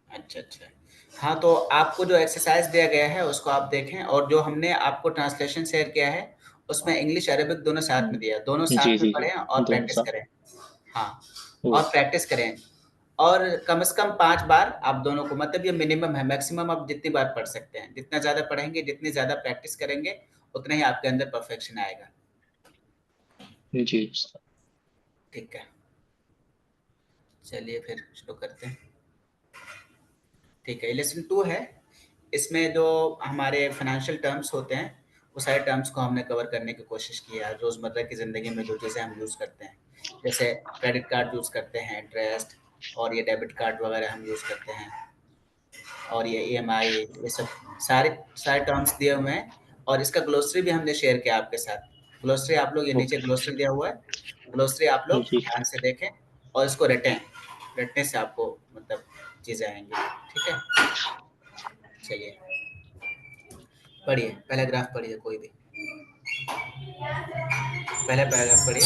अच्छा अच्छा। हाँ, तो आपको जो एक्सरसाइज दिया गया है उसको आप देखें, और जो हमने आपको ट्रांसलेशन शेयर किया है उसमें इंग्लिश अरेबिक दोनों साथ में दिया है, दोनों जी साथ में जी जी, पढ़ें और दोनों प्रैक्टिस साथ। करें। हाँ, और ओके। प्रैक्टिस करें, और कम से कम 5 बार आप दोनों को, मतलब ये मिनिमम है, मैक्सिमम आप जितनी बार पढ़ सकते हैं, जितना ज़्यादा पढ़ेंगे, जितनी ज़्यादा प्रैक्टिस करेंगे, उतना ही आपके अंदर परफेक्शन आएगा। जी। ठीक है, चलिए फिर शुरू करते हैं। ठीक है, लेसन 2 है। इसमें जो हमारे फाइनेंशियल टर्म्स होते हैं, वो सारे टर्म्स को हमने कवर करने की कोशिश की है, रोज़मर्रा की ज़िंदगी में जो चीज़ें हम यूज़ करते हैं। जैसे क्रेडिट कार्ड यूज़ करते हैं, इंटरेस्ट, और ये डेबिट कार्ड वगैरह हम यूज़ करते हैं, और ये ईएमआई, ये सब सारे सारे टर्म्स दिए हुए हैं, और इसका ग्लोसरी भी हमने शेयर किया आपके साथ। ग्लोसरी आप लोग, ये नीचे ओके। ग्लोसरी दिया हुआ है, ग्लोसरी आप लोग जी। ध्यान से देखें और इसको रटें। रटने से आपको मतलब चीज़ें आएँगी। ठीक है? चलिए, पढ़िए, पहला ग्राफ पढ़िए कोई भी। पहला पैराग्राफ पढ़िए।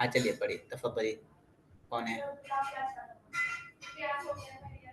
हाँ, चलिए पढ़िए, तफ़द्दली। कौन है?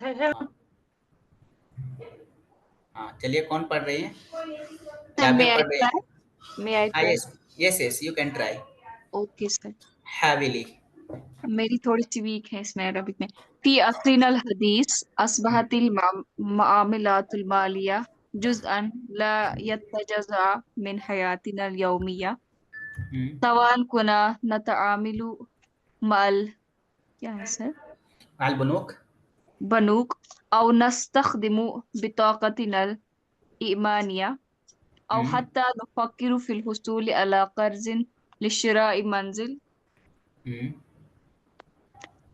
हाँ, हाँ, चलिए कौन पढ़ रही हैं? जाबिर May I पढ़ रही try? हैं? May I हाँ, try? Yes, yes, yes, you can try. Okay, sir. Heavily. मेरी थोड़ी सी वीक है इसमें अरबिक में। फी असरिन अल हदीस हुँ, अस्बहतिल मामिलातुल मालिया जुज़अन ला यतजज़ा मिन हयातिना अल यौमिया हुँ। सवान कुना नतआमिलु मल क्या है सर माल बुनूक। बनूक औ नस्तखदिमु बिताकतिना अल ईमानिया औ हुँ, हत्ता नुफक्किरु फिल हुसूल अला कर्ज़िन लिशिराइ मंजिल हुँ,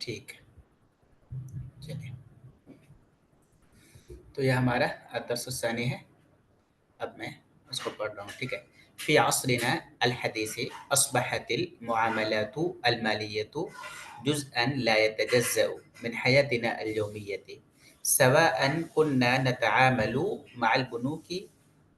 ठीक है, चलिए। तो ये हमारा दर्स-उस-सानी है। अब मैं उसको पढ़ रहा हूँ, ठीक है? फ़ी अस्रिना अल-हदीसी अस्बहतिल मुआमलातु अल-मालिय्यतु जुज़अन ला यतजज़अ मिन हयातिना अल-यौमिय्यति सवाअन कुन्ना नतआमलु मअल बुनूकी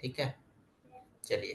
ठीक है, चलिए।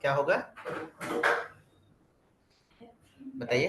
क्या होगा बताइए?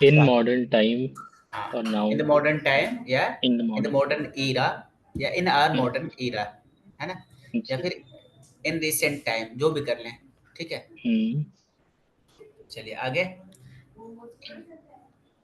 In time. modern time or in now. the modern time या In the in the modern. modern era या in our Hmm. modern era, है ना? या जी। फिर in recent time, जो भी कर लें। ठीक है, Hmm. चलिए आगे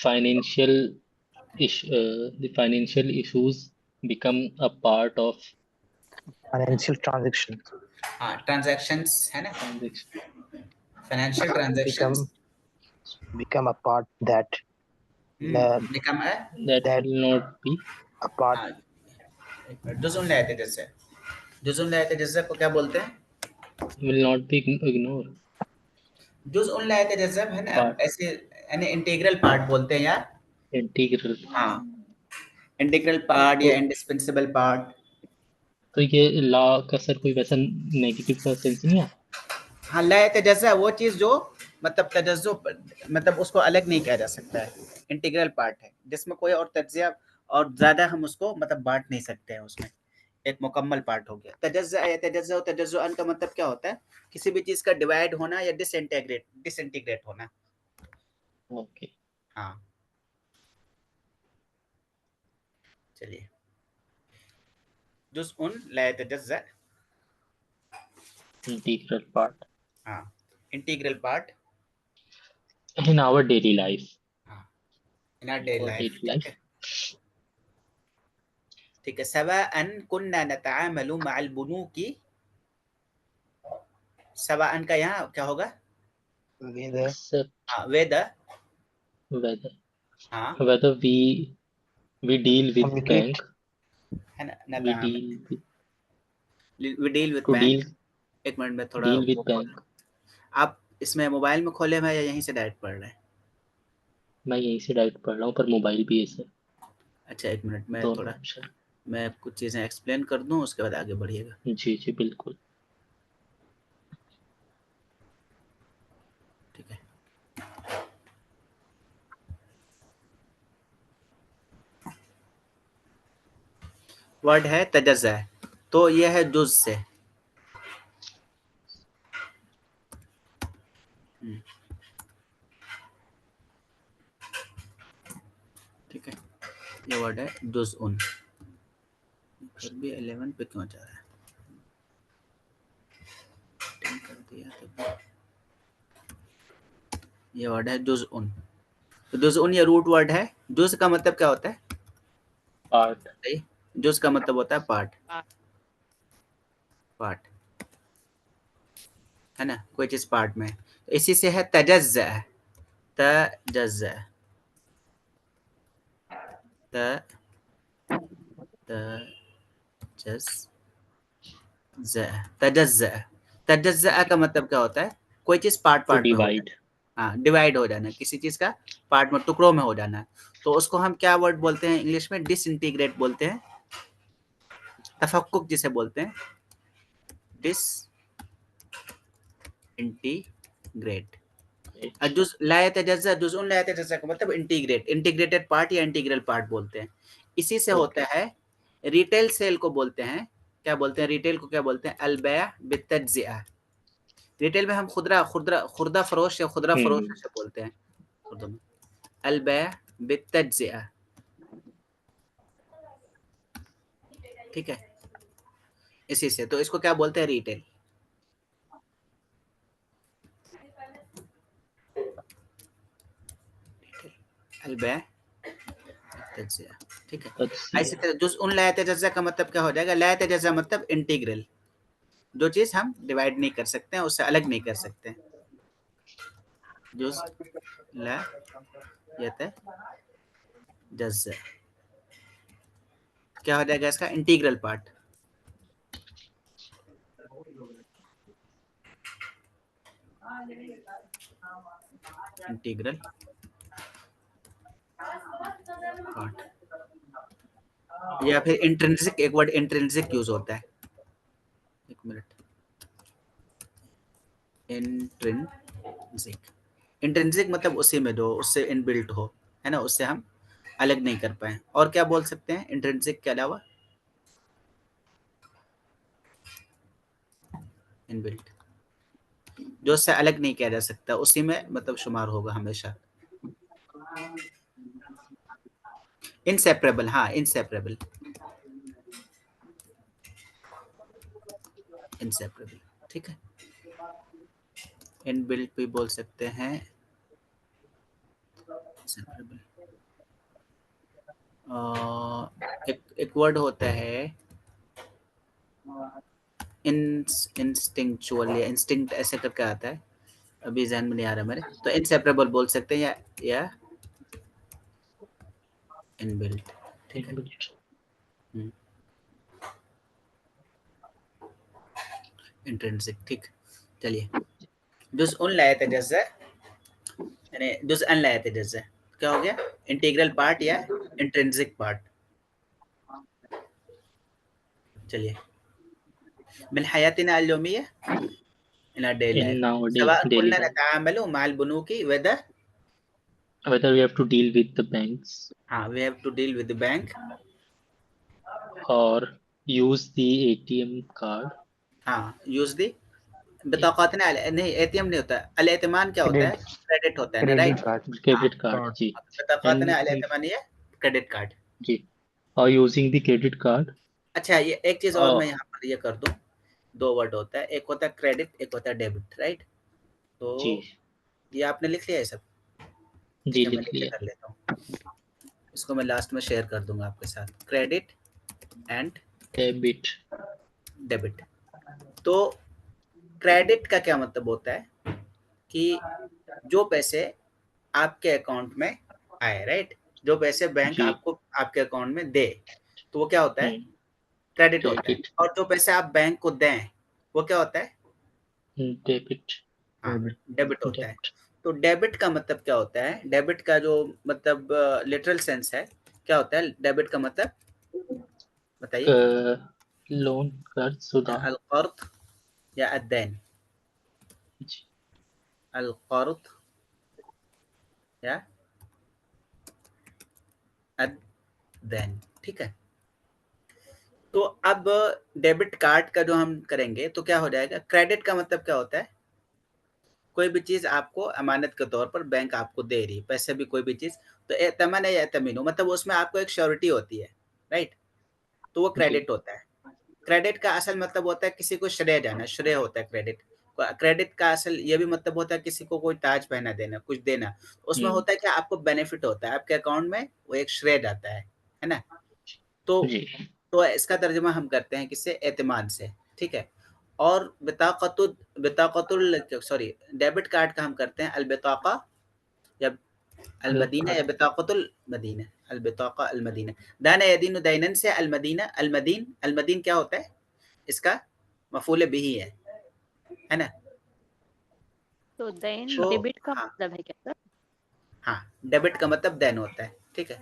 financial the financial issues become a part of Financial transactions हाँ, transactions है ना, transaction financial transactions become a part that the become a that that will not be a part हाँ, जुज़ुन ला यतजज़अ। जुज़ुन ला यतजज़अ को क्या बोलते हैं? ignored. जुज़उन ला यतजज़अ है ना, Part ऐसे यानी इंटीग्रल पार्ट बोलते हैं यार। integral. हाँ, इंटीग्रल पार्ट तो या इंडिस्पेंसिबल पार्ट। तो ये ला का सर कोई वैसा नेगेटिव सा सेंस नहीं है? हाँ, ला यतजज़अ वो चीज़ जो मतलब तजज़्ज़ो मतलब उसको अलग नहीं किया जा सकता है, इंटीग्रल पार्ट है, जिसमें कोई और तज्ज़िया और ज़्यादा हम उसको मतलब बाँट नहीं सकते हैं उसमें, एक मुकम्मल पार्ट हो गया। तजज़्ज़अ यतजज़्ज़अ तजज़्ज़ुअन का मतलब क्या होता है? किसी भी चीज़ का डिवाइड होना या डिसइंटीग्रेट होना। ओके। हाँ, चलिए। जुज़उन ला यतजज़्ज़अ, इंटीग्रल पार्ट हाँ, integral part, in our daily life. हाँ, in our daily Our life. daily ठीक life. है, ठीक है। सवाअन कुन्ना नतआमलु मअल बुनूकी सवाअन का यहाँ क्या होगा? whether Except हाँ, whether, whether हाँ, whether we deal with communicate bank, है ना, we नताअमल, deal with we deal with to bank. एक मिनट में थोड़ा deal with वो खोल, bank। आप इसमें मोबाइल में खोले हुए हैं या यहीं से डायरेक्ट पढ़ रहे हैं? मैं यहीं से डायरेक्ट पढ़ रहा हूँ, पर मोबाइल भी है सर, अच्छा, एक मिनट में दोनों थोड़ा ऑप्शन। मैं कुछ चीज़ें एक्सप्लेन कर दूं, उसके बाद आगे बढ़िएगा। जी जी बिल्कुल। ठीक है, वर्ड है तजज़्ज़ा, तो ये है जुज़ से। ठीक है, ये वर्ड है जुज़उन। फिर भी 11 पे क्यों जा रहा है? 10 कर दिया तो ये वर्ड है जुज़उन। तो जुज़उन ये रूट वर्ड है। जुज़ का मतलब क्या होता है? पार्ट। सही, जुज़ का मतलब होता है पार्ट, पार्ट, है ना, कोई चीज़ पार्ट में। तो इसी से है तजज़्ज़ा, तजज़्ज़ा, तजज़्ज़ा, तजज़्ज़ा। तजज़्ज़ा का मतलब क्या होता है? कोई चीज़ पार्ट टू पार्ट में हो डिवाइड। जाना। हाँ, डिवाइड हो जाना, किसी चीज़ का पार्ट में, टुकड़ों में हो जाना। तो उसको हम क्या वर्ड बोलते हैं इंग्लिश में? डिसइंटीग्रेट बोलते हैं, तफक्कुक जिसे बोलते हैं, डिसइंटीग्रेट। जुज़ ला यतजज़्ज़ा, जुज़उन ला यतजज़्ज़ा का मतलब इंटीग्रेट, इंटीग्रेटेड पार्ट या इंटीग्रल पार्ट बोलते हैं। इसी से होता है रिटेल सेल को बोलते हैं, क्या बोलते हैं रिटेल को? क्या बोलते हैं? अल-बै' बित-तज्ज़िआ। रिटेल में हम खुदरा खुदरा खुर्दा फरोश या खुदरा फरोश ऐसे बोलते हैं उर्दू में, अल-बै' बित-तज्ज़िआ। ठीक है, इसी से, तो इसको क्या बोलते हैं? रिटेल। अल-बै' बित-तज्ज़िआ। ठीक है, ऐसे तरह जुज़उन ला यतजज़्ज़ा का मतलब क्या हो जाएगा? ला यतजज़्ज़ा मतलब इंटीग्रल, जो चीज़ हम डिवाइड नहीं कर सकते हैं, उससे अलग नहीं कर सकते हैं। जुज़ ला यतजज़्ज़ा क्या हो जाएगा इसका? Integral part. इंटीग्रल पार्ट, या फिर इंट्रिंसिक, एक वर्ड इंट्रिंसिक यूज होता है, एक मिनट, इंट्रिंसिक, इंट्रिंसिक मतलब उसी में जो उससे इनबिल्ट हो, है ना, उससे हम अलग नहीं कर पाए। और क्या बोल सकते हैं इंट्रिंसिक के अलावा? इनबिल्ट, जो उससे अलग नहीं किया जा सकता, उसी में मतलब शुमार होगा हमेशा। इनसेपरेबल, हाँ इनसेपरेबल, इनसेपरेबल। ठीक है, इनबिल्ट भी बोल सकते हैं, इनसेपरेबल। एक वर्ड होता है इंस्टिंक्चुअल या इंस्टिंक्ट ऐसे करके आता है, अभी ज़हन में नहीं आ रहा मेरे, तो इनसेपरेबल बोल सकते हैं या इनबिल्ट। ठीक है, इंट्रिंसिक। ठीक, चलिए, जुज़उन ला यतजज़्ज़ा यानी जुज़अन ला यतजज़्ज़ा क्या हो गया? इंटीग्रल पार्ट या इंट्रिंसिक पार्ट। चलिए, मिन हयातिना अल-यौमिया in our daily in life, nowadays सवाअ daily कुन्ना life, नतआमलु मअल बुनूकी whether, whether we have to deal with the banks हाँ we have to deal with the bank, or use the ATM card। हाँ यूज़ द बिताक़ातिना नहीं, ATM नहीं होता, अल-एतमान क्या होता है? credit क्रेडिट होता है ना, right? credit card credit card card जी। बिताक़ातिना and अल-एतमान ये क्रेडिट कार्ड। जी, or using the credit card। अच्छा, ये एक चीज़ और मैं यहाँ पर ये कर दूँ, 2 वर्ड होता है, एक होता है क्रेडिट, एक होता है डेबिट, राइट? जी तो ये आपने लिख लिया है सब? ठीक जी है, मैं लिख नीचे लिया। कर लेता हूँ, इसको मैं लास्ट में शेयर कर दूँगा आपके साथ, क्रेडिट एंड डेबिट। डेबिट। तो क्रेडिट का क्या मतलब होता है कि जो पैसे आपके अकाउंट में आए, राइट, जो पैसे बैंक जी। आपको आपके अकाउंट में दे, तो वो क्या होता है, हम्म, क्रेडिट होता है। क्रेडिट, और जो पैसे आप बैंक को दें वो क्या होता है, डेबिट, हाँ, Debit. डेबिट होता है। डेबिट, तो डेबिट का मतलब क्या होता है, डेबिट का जो मतलब लिटरल सेंस है, क्या होता है डेबिट का मतलब, बताइए। लोन, कर्ज, उधार। अलकर्द या अद्दैन, जी। अलकर्द या अद्दैन, ठीक है। तो अब डेबिट कार्ड का जो हम करेंगे तो क्या हो जाएगा, क्रेडिट का मतलब क्या होता है, कोई भी चीज आपको अमानत के तौर पर बैंक आपको दे रही है, पैसे भी कोई भी चीज, तो एतमन या एतमीनो मतलब उसमें आपको एक श्योरिटी होती है, राइट, तो वो जी। क्रेडिट होता है। क्रेडिट का असल मतलब होता है किसी को श्रेय जाना, श्रेय होता है क्रेडिट। क्रेडिट का असल ये भी मतलब होता है किसी को कोई ताज पहना देना, कुछ देना, उसमें हम्म, होता है कि आपको बेनिफिट होता है, आपके अकाउंट में वो एक श्रेय जाता है ना। तो जी। इसका तर्जुमा हम करते हैं किससे, एतमान से, ठीक है। और बिताकतुल सॉरी डेबिट कार्ड का हम करते हैं अलबिताका या अलमदीना या कार्ड, बिताकतुल मदीना, अलबिताका अलमदीना। दाना यदीन दैनन से अलमदीना, अलमदीन, अलमदीन क्या होता है, इसका मफूल बिही है ना। तो देन तो डेबिट का हाँ, मतलब है क्या सर? हाँ, डेबिट का मतलब दैन होता है, ठीक है,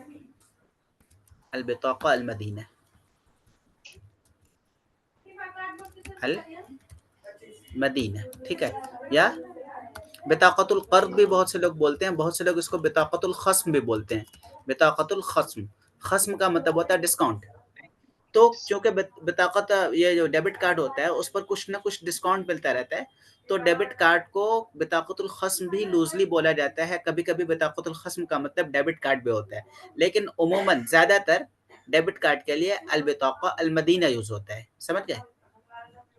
अलबिताका अलमदीना, अल मदीना, ठीक है। या बिताकतुल कर्द भी बहुत से लोग बोलते हैं, बहुत से लोग इसको बिताकतुल खस्म भी बोलते हैं। बिताकतुल खस्म, खस्म का मतलब होता है डिस्काउंट। तो क्योंकि बिताकत ये जो डेबिट कार्ड होता है उस पर कुछ ना कुछ डिस्काउंट मिलता रहता है, तो डेबिट कार्ड को बिताकतुल खस्म भी लूजली बोला जाता है। कभी कभी बिताकतुल खस्म का मतलब डेबिट कार्ड भी होता है, लेकिन उमूमन ज्यादातर डेबिट कार्ड के लिए अलबिताका अलमदीना यूज होता है, समझ गए।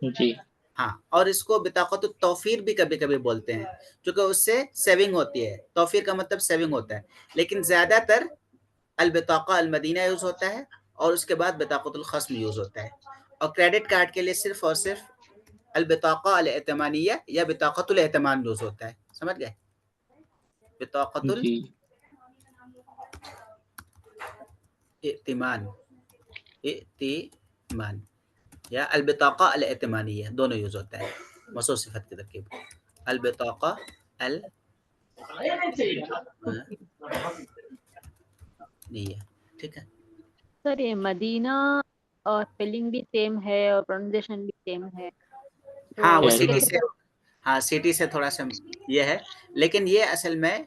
जी। हाँ, और इसको बिताकत तौफीर भी कभी कभी बोलते हैं, क्योंकि उससे सेविंग होती है, तौफीर का मतलब सेविंग होता है, लेकिन ज्यादातर अलबिताका अलमदीना यूज होता है और उसके बाद बिताकतुल खस्म यूज होता है। और क्रेडिट कार्ड के लिए सिर्फ और सिर्फ अलबिताका अल एतमानिया या बिताकतुल एतमान यूज होता है, समझ गए, बिताकतुल जी। एतमान, एतमान या अलबिताका अल एतमानिया, दोनों यूज होता है मौसूफ सिफत की तरकीब, अलबिताका अल नहीं, ठीक है। सर ये मदीना और स्पेलिंग भी सेम है और प्रोनाउंसिएशन भी सेम है, हाँ, तो वो कैरी सिटी कैसे? से, हाँ सिटी से थोड़ा सा ये है, लेकिन ये असल में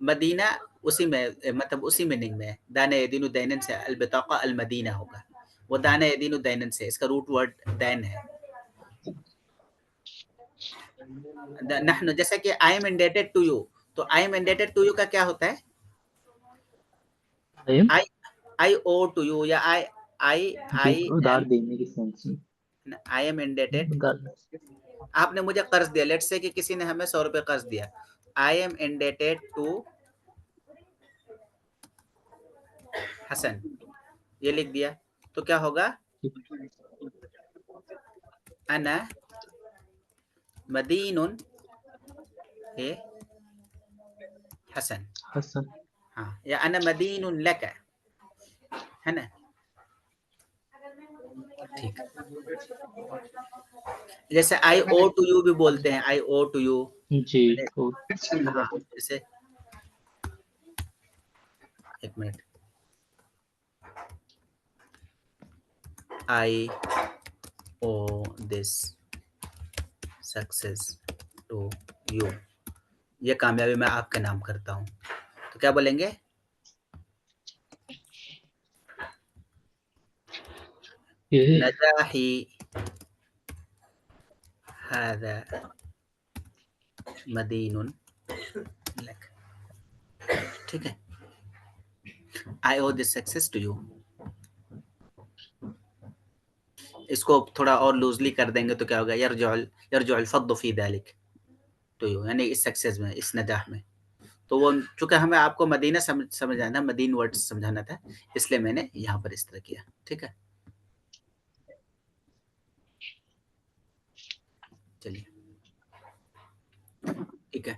मदीना उसी में मतलब उसी मीनिंग में है। दाना यदीनु दैनन से अलबिताका अलमदीना होगा, वो दाना यदीनु दैनन से, इसका रूट वर्ड दैन है। नहनु जैसे कि I am indebted to you, तो I am indebted to you का क्या होता है, I am, I I owe to you या आई आई जी, आई उधार एम, देने की सेंस में, आई एम इंडेटेड, उधार। आपने मुझे कर्ज दिया, लेट्स से कि किसी ने हमें 100 रुपए कर्ज दिया, I am indebted to Hasan, ये लिख दिया, तो क्या होगा, अना मदीनुन ए हसन, हसन। हाँ, या अना मदीनुन लका, है ना, ठीक। जैसे आई ओ टू यू भी बोलते हैं, आई ओ टू यू, जी। हाँ, जैसे एक minute, I owe this success to you, ये कामयाबी मैं आपके नाम करता हूँ, तो क्या बोलेंगे, ये नजाही हादा मदीनुन लक, ठीक है, आई owe this success to you. इसको थोड़ा और लूजली कर देंगे तो क्या होगा, यरजुल फद्दु फी दालिक टू यू, यानी इस सक्सेस में, इस नजाह में। तो वो चूंकि हमें आपको मदीना समझाना, मदीन वर्ड समझाना था, इसलिए मैंने यहाँ पर इस तरह किया, ठीक है। चलिए। ठीक है.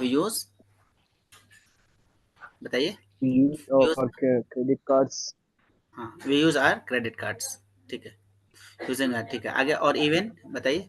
We use. बताइए. We use Use. our credit cards. हाँ, we use our credit cards. ठीक है. Using our. ठीक है. आगे और even बताइए.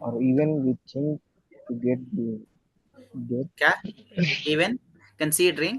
Or even we think to get क्या? Even considering.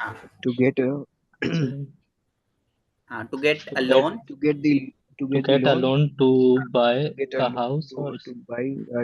हाँ. to get a हाँ, to get a To loan. to get the get a loan, loan to buy get a house or to buy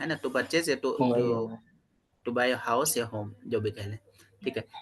है ना, to purchase या home. to buy a house या home जो भी कह लें. ठीक है.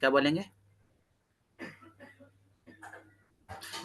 क्या बोलेंगे?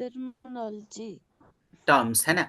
terminology, टर्म्स है ना.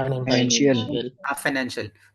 Financial. Financial.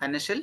Financial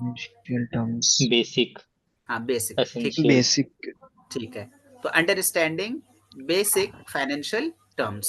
Financial terms. basic, हाँ बेसिक. ठीक. essential. Basic. ठीक है. तो understanding basic financial terms.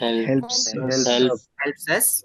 helps Helps us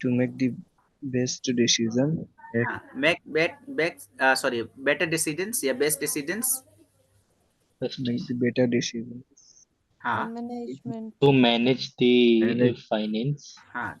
to make the best decision. make better decisions या best decisions. Make the better decisions. हाँ. management, to manage the Manage. finance, हाँ.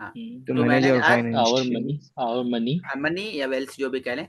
हाँ. To to manage our our financial money money या wealth जो भी कह लें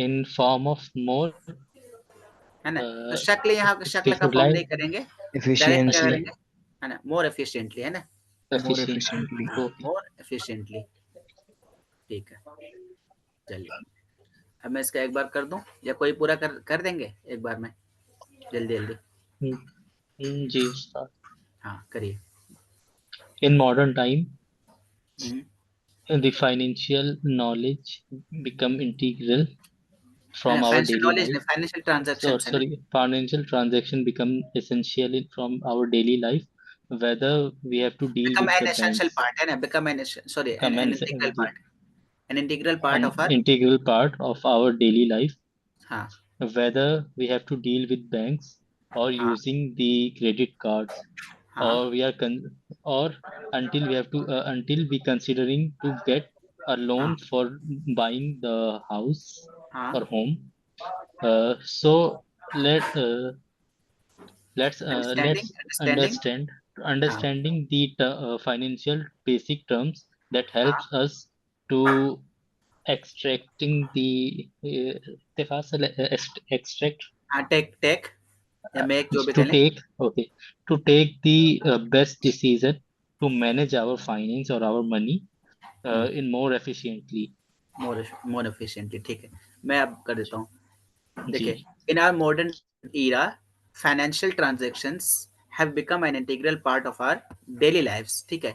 in form of more है ना. तो शक्ल यहाँ का शक्ल का skillful फॉर्म life, नहीं करेंगे. Direct efficiency. करेंगे है ना. more efficiently है ना. More efficient. efficiently. Okay. more efficiently. ठीक है. चलिए अब मैं इसका एक बार कर दूं या कोई पूरा कर देंगे एक बार में जल्दी जल्दी. जी उस्ताद. हाँ करिए. In modern time, the financial knowledge become integral from our financial daily knowledge life. नहीं फाइनेंशियल ट्रांजैक्शंस है ना. Sorry, financial transaction become essential from our daily life, whether we have to deal become with an the essential banks, part है ना. become an sorry an integral part. an integral part an of our. integral part of our daily life, हाँ. whether we have to deal with banks or हाँ. using the credit cards, हाँ. or we are or until we have to until we considering to get a loan for buying the house हाँ. or home. So let's understanding the financial basic terms that helps us to extracting the extract take या make जो भी to कह लें. take the best decision to manage our finance or our money in more efficiently. more efficiently. ठीक है. मैं अब कर देता हूँ. देखिए जी. in our modern era financial transactions have become an integral part of our daily lives. ठीक है.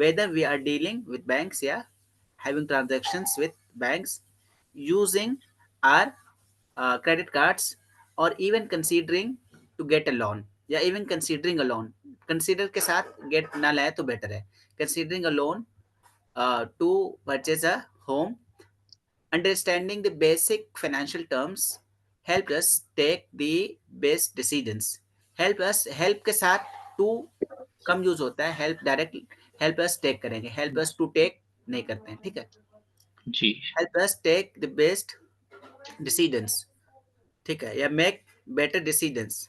whether we are dealing with banks या having transactions with banks using our credit cards or even considering to get a loan या even considering a loan. consider के साथ get ना लाए तो better है. considering a loan to purchase a home. Understanding the basic financial terms help us take the best decisions. help के साथ to come use होता है. help direct help us take करेंगे. help us to take नहीं करते हैं. ठीक है. जी. help us take the best decisions. ठीक है. या make better decisions.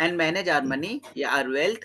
and manage our money या our wealth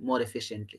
more efficiently.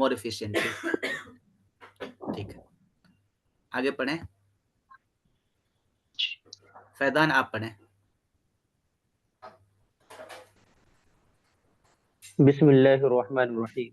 more efficiently. ठीक है. आगे पढ़ें. फैदान आप पढ़ें. बिस्मिल्लाहिर्रहमानिर्रहीम.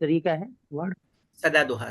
तरीका है वर्ड सदादुहा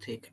ठीक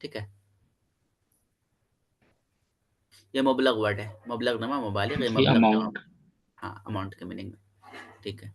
ठीक है, ये मुबलग वर्ड है, मुबलग नमा मुबालिग, ये मुबलग अमाउंट, हाँ अमाउंट के मीनिंग में. ठीक है,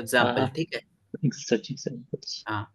एग्जाम्पल. ठीक है, हाँ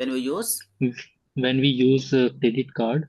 when we use credit card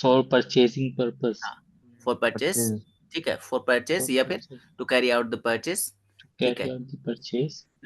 for purchasing purpose, for purchase. ठीक है, for purchase या फिर to carry out the purchase. ठीक है,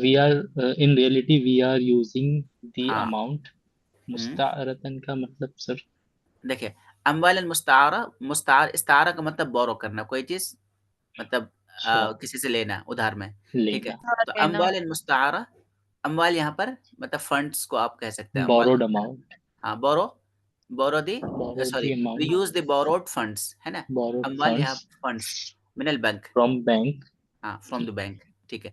we are in reality we are using the amount. मुस्तारतन का मतलब सर देखिए, अम्वालन इस्तारा का मतलब बोरो करना, कोई चीज मतलब किसी से लेना उधार में. ठीक है, तो अम्वालन मुस्तारा, अम्वाल यहाँ पर मतलब फंड्स को आप कह सकते हैं. borrowed amount. हाँ, borrow the sorry we use the borrowed funds है ना. अम्वाल यहाँ फंड्स मिनल बैंक, from bank. हाँ फ्रॉम द बैंक. ठीक है,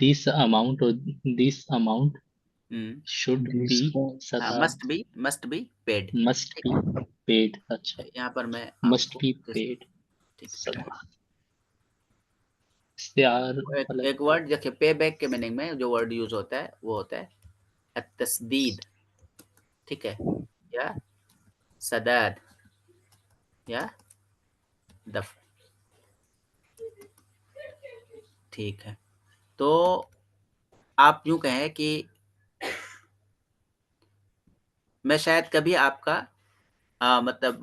This amount or this amount should be must be paid. अच्छा, यहाँ पर मैं must be paid. एक वर्ड देखिए, पे बैक के मीनिंग में जो वर्ड यूज होता है वो होता है तस्दीद. ठीक है, या सदाद या दफ. ठीक है, तो आप यूं कहें कि मैं शायद कभी आपका मतलब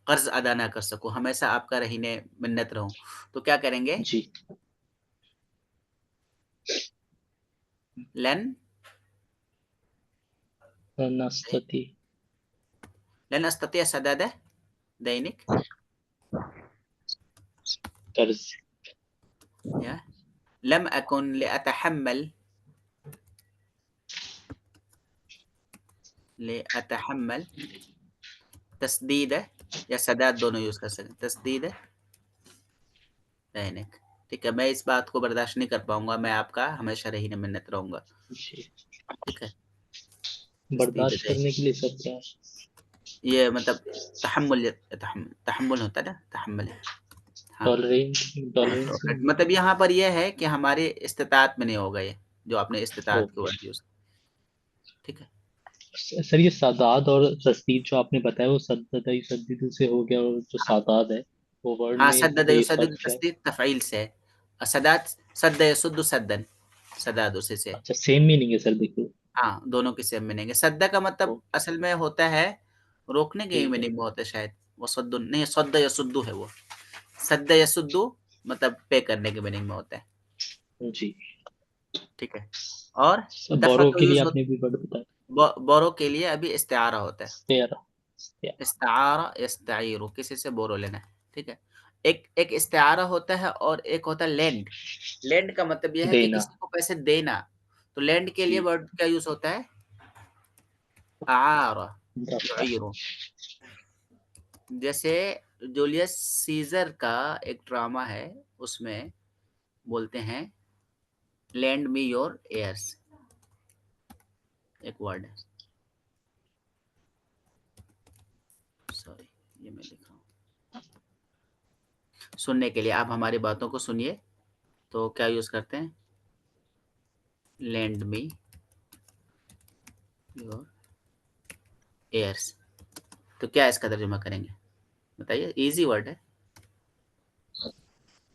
कर्ज अदा ना कर सकूं, हमेशा आपका रहीने मिन्नत रहूं, तो क्या करेंगे जी. लन अस्तती सदाद दैनिक कर्ज या लम अकुन लिअतहम्मल तस्दीद या सदाद, दोनों यूज कर सकते हैं. तस्दीद दैनिक. ठीक है, मैं इस बात को बर्दाश्त नहीं कर पाऊंगा, मैं आपका हमेशा रहीने मिन्नत रहूंगा. ठीक है, बर्दाश्त करने के लिए सब क्या है? ये मतलब तहम्मुल होता है ना, तहम्मुल. टॉलरेंस मतलब यहाँ पर यह है कि हमारे इस्तिताअत में नहीं होगा ये जो आपने इस्तिताअत के वर्ड यूज. ठीक है सर, ये सादात और तस्दीद जो आपने बताया वो सद्दद से हो गया, और जो सादात है वो वर्ड हाँ, में सद्दद युसद्दिद तस्दीद तफ़ईल से है. सदात सद्द यसुद्दु सद्दन, सदाद उसी से. अच्छा, सेम मीनिंग है सर. देखो, हाँ, दोनों की सेम मीनिंग है. सद्दा का मतलब असल में होता है रोकने के मीनिंग में होता है शायद. वो सद्दु नहीं, सद्द यसुद्दु है वो. सद्द यसुद्दु मतलब पे करने के मीनिंग में होता है. जी. ठीक है, और बोरो के लिए आपने भी वर्ड बताया. बोरो के लिए अभी इस्तिआरा होता है. इस्तिआरा यस्तईरु, किसी से बोरो लेना है. ठीक है, एक इस्तिआरा होता है और एक होता है लेंड. लेंड का मतलब यह है कि किसी को पैसे देना. तो लेंड के लिए वर्ड क्या यूज होता है? आरा युईरु. जैसे जूलियस सीजर का एक ड्रामा है, उसमें बोलते हैं lend me your ears, एक वर्ड है, सॉरी ये मैं लिख रहा हूँ। सुनने के लिए आप हमारी बातों को सुनिए, तो क्या यूज करते हैं, lend me your ears। तो क्या इसका तर्जुमा करेंगे बताइए, इजी वर्ड है।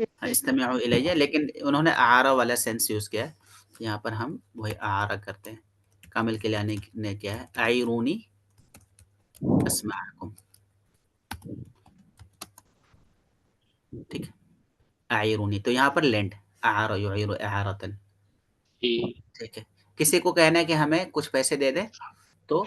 हाँ, इस्तमिउ इलैया, लेकिन उन्होंने आरा वाला सेंस यूज किया है, यहाँ पर हम वही आरा करते हैं। कामिल के लाने ने क्या है, आयरूनी अस्माकुम, ठीक है, आयरूनी, तो यहाँ पर लेंड, आरा युइरु आरतन, जी, ठीक है। किसी को कहना है कि हमें कुछ पैसे दे दे, तो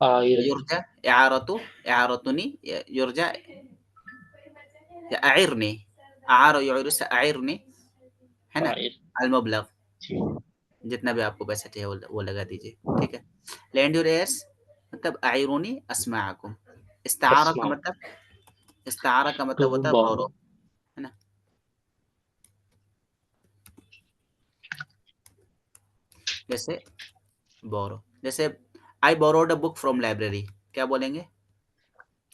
आयर, युरजा इआरतु इआरतुनी युरजा या अइरनी, आरा युइरु से अइरनी, है ना, आयर, अल-मुबलग, जी, जितना भी आपको पैसा चाहिए वो लगा दीजिए, ठीक है। लैंड योर एयर्स मतलब आयरूनी अस्माकुम, इस्तारा का अस्मा, मतलब, इस्तारा का टू मतलब होता है बोरो, बोरो, है ना। जैसे बोरो, जैसे I borrowed a book from library, क्या बोलेंगे,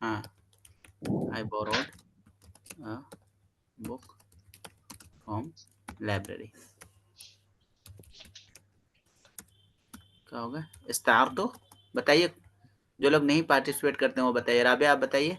हाँ, I borrowed a book from library, क्या होगा, इस्तार तो बताइए, जो लोग नहीं पार्टिसिपेट करते हैं वो बताइए। राबिया आप बताइए।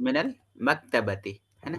मिनल मकतबती, है ना।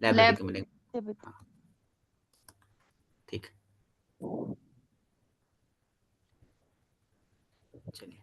लाइब्रेरी लैब के मीनिंग, ठीक है। चलिए,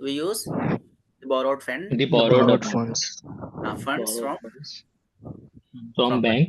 we use borrowed fund, the the borrowed borrowed amount, funds funds borrowed from funds from from bank,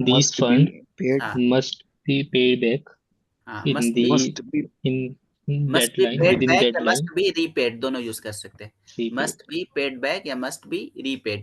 these must fund be paid must be paid back in must be the must be in must be deadline, paid within back या deadline, must be repaid, दोनों use कर सकते हैं, repaid, must be paid back या must be repaid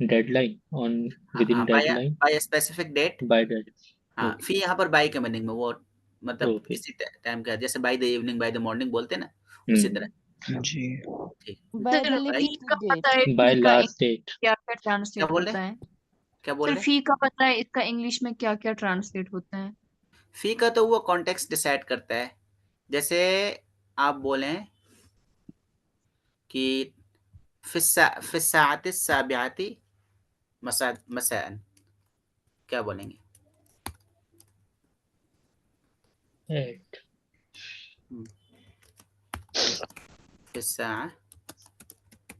deadline on within deadline by a specific date, by that, हाँ, okay, फी यहाँ पर by के मीनिंग में, वो मतलब okay, किसी टाइम का, जैसे by the evening by the morning बोलते हैं ना, उसी तरह, जी ठीक। by the sir by fee limited का date पता है by फी का last date, क्या क्या क्या ट्रांसलेट बोल होता रहे, है। क्या बोल सर रहे, फी का पता है इसका इंग्लिश में क्या क्या ट्रांसलेट होता है। फी का तो वो कॉन्टेक्स्ट डिसाइड करता है, जैसे आप बोलें कि फिस्साअति साबिअति मसाअन, क्या बोलेंगे, at फिस्साअ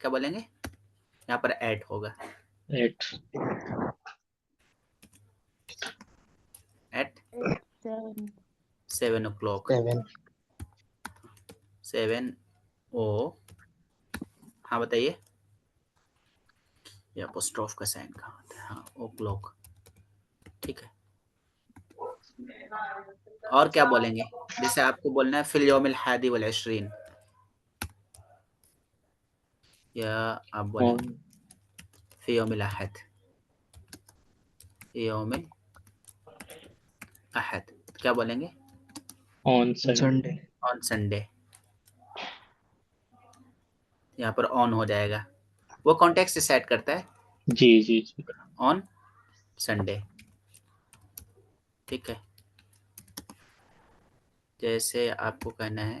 क्या बोलेंगे, यहाँ पर एट होगा, at एट 7 7 o'clock, 7 ओ, हाँ बताइए, ये अपोस्ट्रोफ का साइन कहाँ होता है, हाँ ओ क्लॉक, ठीक है। और क्या बोलेंगे, जैसे आपको बोलना है फिल यौमिल हादी वल इश्रीन, या आप बोलेंगे on फी यौमिल अहद, फी यौमिल अहद, क्या बोलेंगे, on Sunday, Sunday on Sunday, यहाँ पर ऑन हो जाएगा, वो कॉन्टेक्स्ट सेट करता है, जी जी जी, ऑन संडे, ठीक है। जैसे आपको कहना है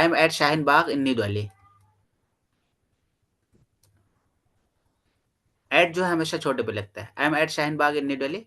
am at Shaheen Bagh in New Delhi, at जो है हमेशा छोटे पे लगता है, I am at Shaheen Bagh in New Delhi,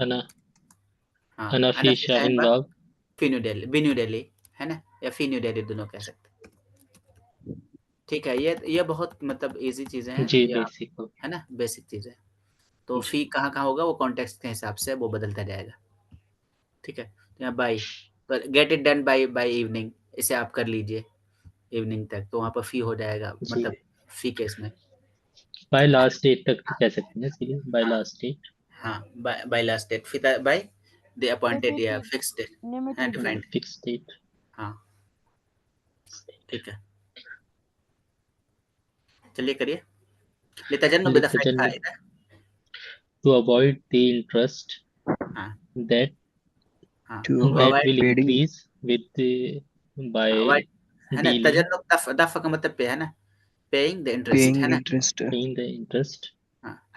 अना अना फी फी शाहीन शाहीन बाग बाग, फी न्यू दिल्ली, बी न्यू दिल्ली, है ना, या फी न्यू दिल्ली, दोनों कह सकते हैं, ठीक है। ये बहुत मतलब इजी चीजें हैं, जी ये बेसिक हो है ना, बेसिक चीजें। तो जी, फी कहाँ कहाँ होगा वो कॉन्टेक्स्ट के हिसाब से वो बदलता जाएगा, ठीक है। तो यहाँ by, get it done by evening, इसे आप कर लीजिए, इवनिंग तक, तो वहाँ पर फी हो जाएगा, जी मतलब फी केस में। बाय लास्ट डेट तक कह सकते हैं ना इसके लिए, बाय हाँ लास्ट डेट। हाँ, बाय लास्ट डेट, फिर बाय द अपॉइंटेड या Limited. फिक्स डेट, हाँ Limited. डिफाइंड। Fix date. हाँ ठीक है, चलिए करिए। लितजन्नुब दफ़अ लितजन्नुब फ़ाइदा। टू अवॉइड द इंटरेस्ट हाँ दैट हाँ, To to avoid avoid, will paying increase with by avoid है ना, डीलिंग तजन्नुब दफ़अ का मतलब पे है ना, पेइंग द इंटरेस्ट है ना। interest. पेइंग द इंटरेस्ट हाँ,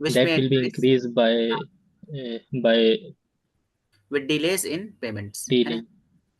which that may will be increase increased by with delays in payments है ना, dealing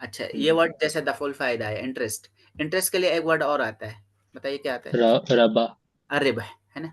अच्छा, ये वर्ड जैसे दफुल फायदा है, इंटरेस्ट, इंटरेस्ट के लिए एक वर्ड और आता है, बताइए क्या आता है? रबा अर्रिबह है ना।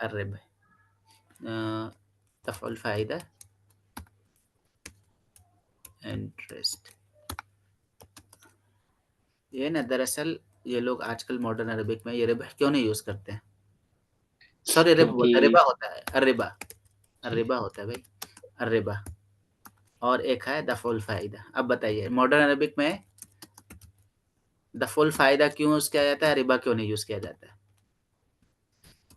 अर्रिबह, दफुल फायदा, इंटरेस्ट। ये ना दरअसल ये लोग आजकल मॉडर्न अरबिक में ये रिबह क्यों नहीं यूज करते हैं? सॉरी, रिब क्योंकि बोलते, रिबा होता है, अर्रिबा, अर्रिबा होता है भाई, अर्रिबा। और एक है दफुल फायदा। अब बताइए मॉडर्न अरबिक में दफुल फायदा क्यों यूज किया जाता है, रिबा क्यों नहीं यूज किया जाता है?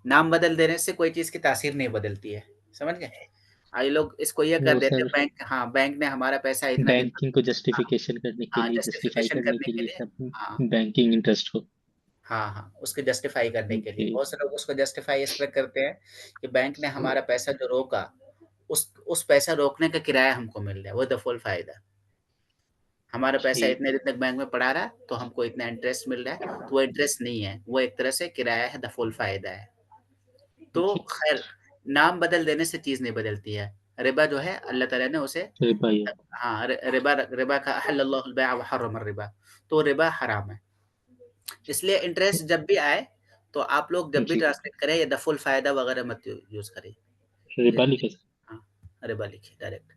नाम बदल देने से कोई चीज की तासीर नहीं बदलती है, समझ गए? आज लोग इसको ये कर वो देते हैं, सर बैंक, हाँ बैंक ने हमारा पैसा इतना दिन, बैंकिंग को हाँ जस्टिफिकेशन करने के हाँ, लिए, जस्टिफाई जस्टिफिकेशन करने करने के के लिए लिए, सब हाँ बैंकिंग इंटरेस्ट को। हाँ हाँ, उसको जस्टिफाई करने के लिए जी बहुत से लोग उसको जस्टिफाई इस तरह करते हैं कि बैंक ने हमारा पैसा जो रोका, उस पैसा रोकने का किराया हमको मिल रहा है, वो दफुल फायदा। हमारा पैसा जी इतने दिन तक बैंक में पड़ा रहा तो हमको इतना इंटरेस्ट मिल रहा है, तो वो इंटरेस्ट नहीं है, वो एक तरह से किराया है, दफुल फायदा है। तो जी खैर, नाम बदल देने से चीज नहीं बदलती है। रिबा जो है अल्लाह ताला ने उसे, रिबा ही हाँ, रिबा, रिबा का अहल्लल्लाहुल बैअ व हर्रम रिबा, तो रिबा हराम है। इसलिए इंटरेस्ट जब भी आए तो आप लोग जब भी जी ट्रांसलेट करें ये दफुल फायदा वगैरह मत यूज करिए, रिबा लिखे सर। हाँ, रिबा लिखिए डायरेक्ट।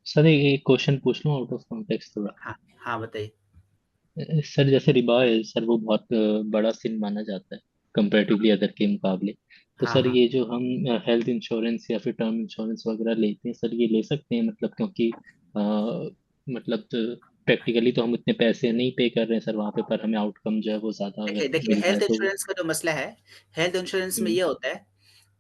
सर एक क्वेश्चन पूछ लूँ आउट ऑफ कॉन्टेक्स्ट थोड़ा। हाँ हाँ, बताइए। सर जैसे रिबा है सर, वो बहुत बड़ा सिन माना जाता है कंपैरेटिवली अदर के मुकाबले। तो हाँ सर हाँ, ये जो हम हेल्थ इंश्योरेंस या फिर टर्म इंश्योरेंस वगैरह लेते हैं सर, ये ले सकते हैं मतलब, क्योंकि अ, मतलब प्रैक्टिकली तो हम उतने पैसे नहीं पे कर रहे हैं सर वहाँ पे, पर हमें आउटकम जो है वो ज्यादा देखिए अगर देखिए, मिल रहा है हेल्थ तो वो। इंश्योरेंस का जो मसला है, हेल्थ इंश्योरेंस में हम्म, ये होता है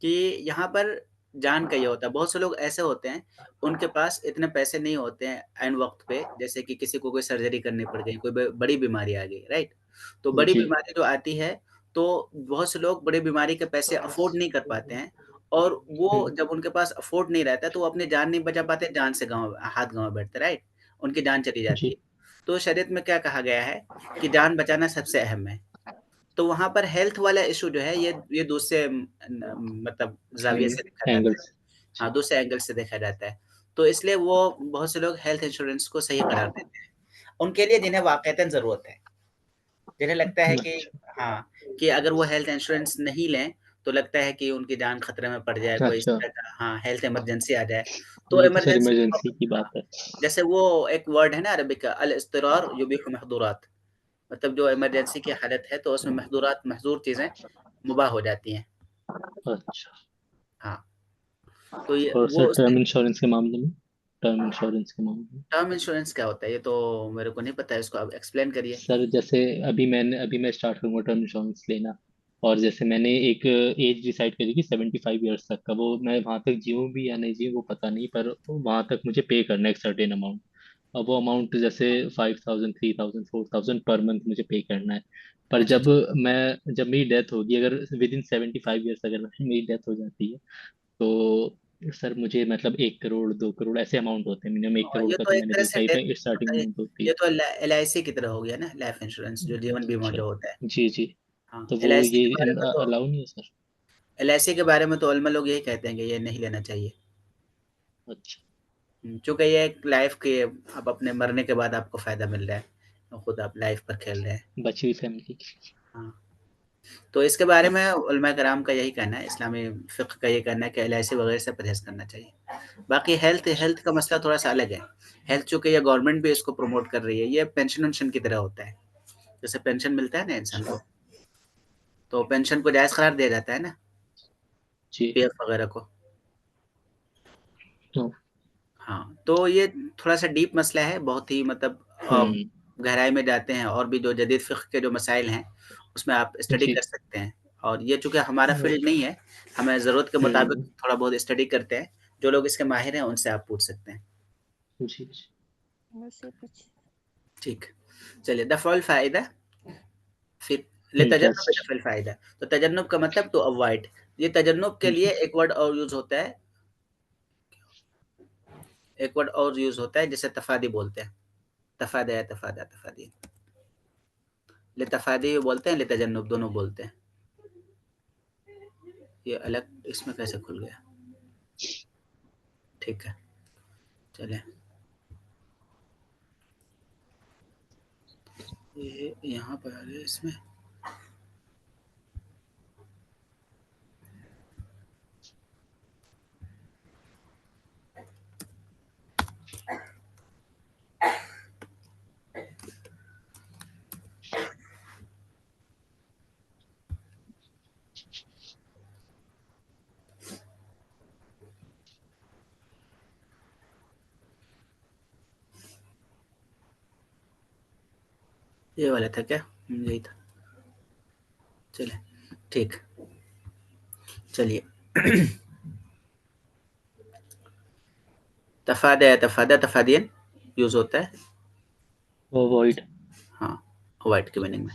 कि यहाँ पर जान का ये होता है, बहुत से लोग ऐसे होते हैं उनके पास इतने पैसे नहीं होते हैं ऐन वक्त पे, जैसे कि किसी को कोई सर्जरी करनी पड़ गई, कोई बड़ी बीमारी आ गई, राइट? तो बड़ी जी बीमारी जो आती है, तो बहुत से लोग बड़ी बीमारी के पैसे अफोर्ड नहीं कर पाते हैं, और वो हम्म, जब उनके पास अफोर्ड नहीं रहता है तो वो अपनी जान नहीं बचा पाते, जान से हाथ गंवा बैठते, राइट? उनकी जान चली जाती जी है। तो शरीयत में क्या कहा गया है कि जान बचाना सबसे अहम है। तो वहाँ पर हेल्थ वाला इशू जो है ये दूसरे मतलब जाविये से देखा जाता है, एंगल्स। हाँ, दूसरे एंगल से देखा जाता है। तो इसलिए वो बहुत से लोग हेल्थ इंश्योरेंस को सही करार देते हैं उनके लिए जिन्हें वाक़ईतन ज़रूरत है, जिन्हें लगता है कि अच्छा हाँ, कि अगर वो हेल्थ इंश्योरेंस नहीं लें तो लगता है कि उनकी जान खतरे में पड़ जाए, कोई इस अच्छा, तरह का, हाँ, हेल्थ इमरजेंसी आ जाए। तो ये तो सर इमरजेंसी, इमरजेंसी की हाँ, बात है। जैसे वो एक वर्ड है ना अरबिक का, अल इज़्तिरार युबीहु महज़ूरात, मतलब जो इमरजेंसी की हालत है तो उसमें महज़ूरात, महज़ूर चीज़ें मुबाह हो जाती हैं। अच्छा, हाँ, तो ये और वो सर उसमें, टर्म इंश्योरेंस के मामले में, टर्म इंश्योरेंस के मामले में टर्म इंश्योरेंस क्या होता है? ये तो मेरे को नहीं पता है, इसको आप एक्सप्लेन करिए। सर जैसे अभी मैं स्टार्ट करूंगा टर्म इंश्योरेंस लेना, और जैसे मैंने एक एज डिसाइड करी कि 75 ईयर्स तक का, वो मैं वहां तक जीऊँ भी या नहीं जीऊँ वो पता नहीं, पर वहां तक मुझे पे करना है एक सर्टेन अमाउंट। अब वो अमाउंट जैसे 5,000 3,000 4,000 पर मंथ मुझे पे करना है। पर अच्छा, जब मेरी डेथ होगी, अगर विद इन 75 ईयर्स अगर मेरी डेथ हो जाती है, तो सर मुझे मतलब 1 करोड़ 2 करोड़ ऐसे अमाउंट होते हैं, मिनिमम 1 करोड़ ये का तो तो एक मैंने तरह देखा से ही डेथ, था, स्टार्टिंग मतलब अमाउंट होती ये है। तो एलआईसी की तरह हो गया ना, लाइफ इंश्योरेंस, जो जीवन बीमा अच्छा, जो होता है। जी जी। हाँ, तो वो एलआईसी ये के बारे में तो, अलाउ नहीं है सर? एलआईसी के बारे में तो उलमा लोग यही कहते हैं कि ये नहीं लेना चाहिए। अच्छा, चूंकि ये एक लाइफ के, अब अपने मरने के बाद आपको फायदा मिल रहा है, तो खुद आप लाइफ पर खेल रहे हैं। बची हुई फैमिली। हाँ, तो इसके बारे में उलमा कराम का यही कहना है, इस्लामी फ़िक़्ह का ये कहना है कि एलआईसी वगैरह से परहेज़ करना चाहिए। बाकी हेल्थ हेल्थ का मसला थोड़ा-सा अलग है। हेल्थ चूँकि ये गवर्नमेंट भी इसको प्रमोट कर रही है, ये पेंशन-वेंशन की तरह होता है। जैसे पेंशन मिलता है ना इंसान को, तो पेंशन को जायज़ करार दिया जाता है ना, जी पीएफ वगैरह को। तो हाँ, तो ये थोड़ा-सा डीप मसला है, बहुत ही मतलब गहराई में जाते हैं और भी जो जदीद फ़िक़्ह के जो मसाइल हैं, उसमें आप स्टडी जी। कर सकते हैं। और ये चूँकि हमारा फ़ील्ड नहीं है, हमें ज़रूरत के मुताबिक थोड़ा बहुत स्टडी करते हैं। जो लोग इसके माहिर हैं, उनसे आप पूछ सकते हैं। जी, जी। मुझसे पूछ ठीक, चलिए दफ़उल फ़ाइदा फिर लितजन्नुब इंटरेस्ट। दफ़उल फ़ाइदा। तो तजन्नुब का मतलब टू अवॉइड। ये तजन्नुब के लिए एक वर्ड और यूज़ होता है, एक वर्ड और यूज़ होता है जिसे तफ़ादी बोलते हैं। तफ़ादा या तफ़ादा, तफ़ादी। लितफ़ादी भी बोलते हैं, लितजन्नुब दोनों बोलते हैं। ये अलग इसमें कैसे खुल गया? ठीक है, चलिए। ये यहाँ पर आ गया इसमें। ये वाला था क्या? यही था। चलिए, ठीक। चलिए। तफ़ादा या तफ़ादा, तफ़ादियन यूज़ होता है। अवॉइड। हाँ, अवॉइड के मीनिंग में।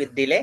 with delay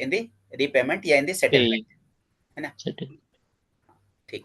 in the repayment या in the settlement. है ना? ठीक.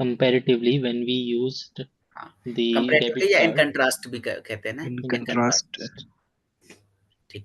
comparatively when we used the comparatively debit या in card contrast भी कहते हैं ना? In in contrast, ठीक.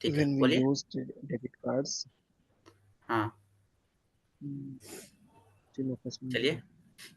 ठीक है, when we बोलिए. used debit cards. हाँ, चलो खत्म चलिए.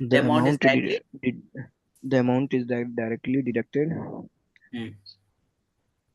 the amount is amount is directly deducted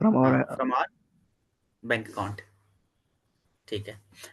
from our from our bank account. ठीक है.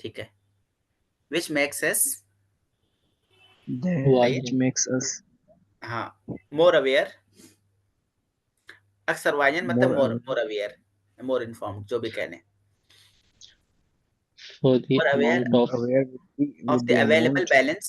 ठीक है. which makes us which makes us हाँ more aware. अक्सर वायन मतलब more aware, more informed, जो भी कहने. for the more aware amount of aware of with the the available amount balance.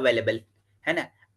available है ना.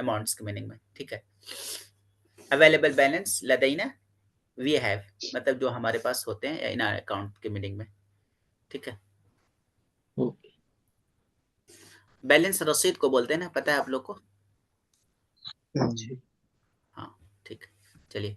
amounts के मीनिंग में. ठीक है. available balance लदीना we have मतलब जो हमारे पास होते हैं इन अकाउंट के मीनिंग में. ठीक है. बैलेंस रसीद को बोलते हैं ना, पता है आप लोग को? हाँ, ठीक. चलिए.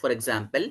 for example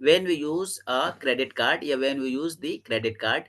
when we use a credit card या when we use the credit card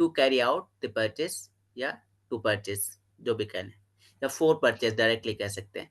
to carry out the purchase या to purchase जो भी कहने या for purchase directly कह सकते हैं.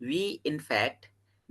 we in fact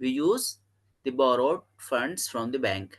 we use the borrowed funds from the bank.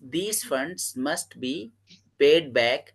These funds must be paid back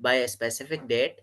by a specific date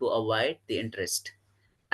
to avoid the interest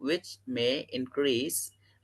which may increase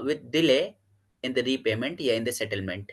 with delay in the repayment या in the settlement.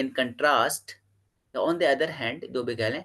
in contrast on the other hand जो भी कहें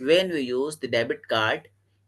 when we use the debit card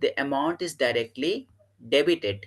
the amount is directly debited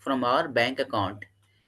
from our bank account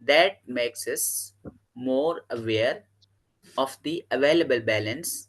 that makes us more aware of the available balance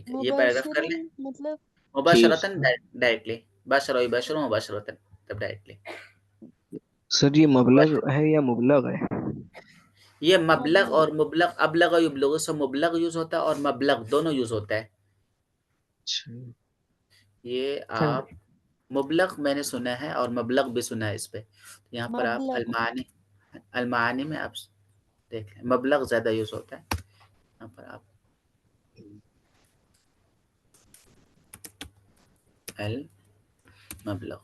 ठीक है, ये paragraph कर लें। मुबशरन मतलब मुबाशरतन directly, बाशरा युबाशिरु मुबाशरतन, तब डायरेक्टली। सर ये मबलग है या मुबलग है? ये मबलग मबलग और मुबलग, अबलग और युबलग से मुबलग यूज होता है और मबलग दोनों यूज होता है। अच्छा ये आप मुबलग मैंने सुना है और मबलग भी सुना है इस पे। तो यहाँ पर आप मबलग अलमानी में आप देख लें, मबलग ज्यादा यूज होता है। यहाँ पर आप अल मबलग,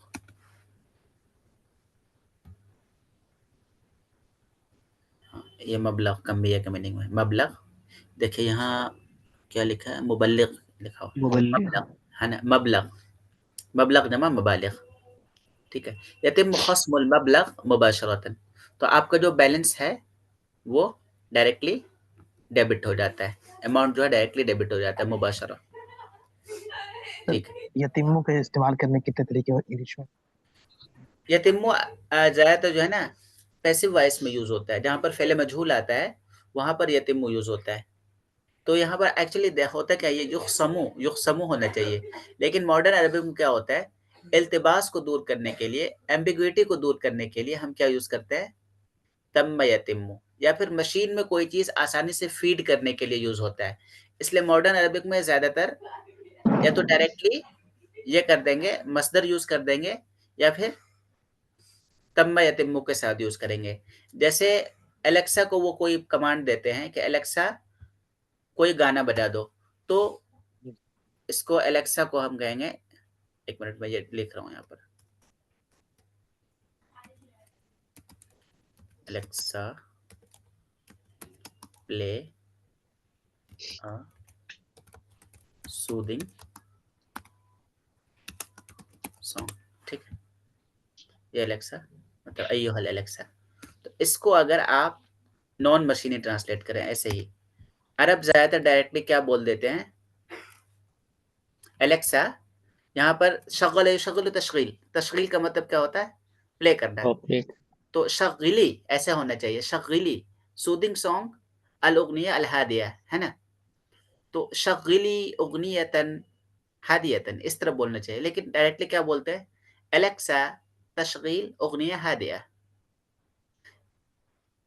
हाँ ये मबलग कमिया का मीनिंग है। मबलग देखिए यहाँ क्या लिखा है, मुबल्लिग लिखा हुआ मुबल्लिग। मबलग है ना, मबलग, मबलग जमा मुबालिग, ठीक है। यतिम खस्मुल मबलग मुबाशरतन, तो आपका जो बैलेंस है वो डायरेक्टली डेबिट हो जाता है, अमाउंट जो है डायरेक्टली डेबिट हो जाता है मुबाशरा, ठीक है। यतीमों का इस्तेमाल करने के कितने तरीके हैं इंग्लिश में? यतिम्मो ज़्यादातर जो है ना पैसिव वॉइस में यूज होता है, जहाँ पर फेले मजहूल आता है वहाँ पर यतिम्मो यूज होता है। तो यहाँ पर एक्चुअली होता क्या, ये युख्समु होना चाहिए, लेकिन मॉडर्न अरबिक में क्या होता है, इल्तिबास को दूर करने के लिए, एम्बिग्विटी को दूर करने के लिए हम क्या यूज करते हैं, तम्म यतिम्मु, या फिर मशीन में कोई चीज आसानी से फीड करने के लिए यूज होता है। इसलिए मॉडर्न अरबिक में ज्यादातर या तो डायरेक्टली ये कर देंगे, मसदर यूज कर देंगे, या फिर तम्म यतिम्मु के साथ यूज करेंगे। जैसे एलेक्सा को वो कोई कमांड देते हैं कि एलेक्सा कोई गाना बजा दो, तो इसको एलेक्सा को हम कहेंगे, एक मिनट में ये लिख रहा हूँ यहाँ पर, Alexa play a soothing song, ठीक है। ये एलेक्सा मतलब अय्युहल एलेक्सा। तो इसको अगर आप नॉन मशीनी ट्रांसलेट करें ऐसे ही, अरब ज्यादातर डायरेक्टली क्या बोल देते हैं, एलेक्सा, यहाँ पर शगल शगल तशगील, तशगील का मतलब क्या होता है, प्ले करना। ऑपरेट। तो शगीली ऐसे होना चाहिए, शगीली सूदिंग सॉन्ग अल उगनिया अल हादिया, है ना। तो शगीली उगनियतन हादियतन इस तरह बोलना चाहिए, लेकिन डायरेक्टली क्या बोलते हैं, एलेक्सा तशगील उगनिया हादिया,